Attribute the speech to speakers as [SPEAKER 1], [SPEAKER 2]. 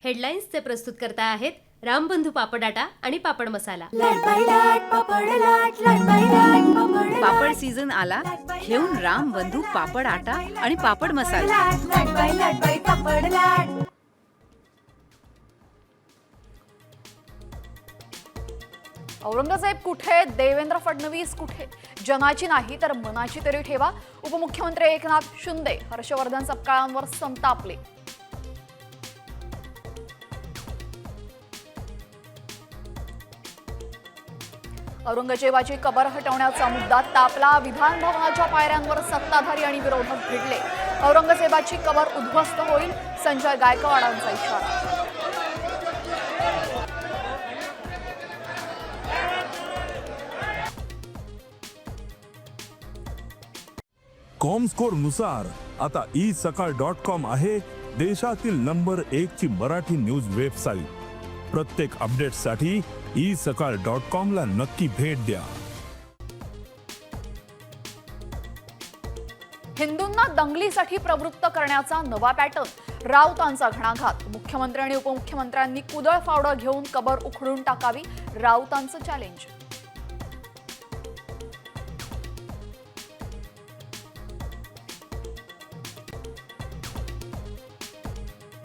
[SPEAKER 1] हेडलाईन्सचे प्रस्तुतकर्ता आहेत रामबंधू पापड आटा आणि पापड मसाला।
[SPEAKER 2] पापड सीझन आला, घेऊन रामबंधू पापड आटा आणि पापड मसाला।
[SPEAKER 3] औरंगजेब कुठे, देवेंद्र फडणवीस कुठे? जनाची नाही तर मनाची तरी ठेवा। उपमुख्यमंत्री एकनाथ शिंदे हर्षवर्धन सपकाळांवर संतापले। औरंगजेबाची कबर हटवण्याचा मुद्दा तापला। विधान भवनाच्या पायऱ्यांवर सत्ताधारी आणि विरोधक भिडले। औरंगजेबाची कबर उद्ध्वस्त होईल, संजय गायकवाडांचा इशारा।
[SPEAKER 4] कॉमस्कोर नुसार आता isakal.com आहे देशातील नंबर 1 ची मराठी न्यूज वेबसाईट। प्रत्येक अपडेटसाठी isakal.com ला नक्की भेट द्या।
[SPEAKER 3] हिंदूंना दंगलीसाठी प्रवृत्त करण्याचा नवा पॅटर्न, राऊतांचा घणाघात। मुख्यमंत्री आणि उपमुख्यमंत्र्यांनी कुदळ फावडं घेऊन कबर उखडून टाकावी, राऊतांचं चॅलेंज।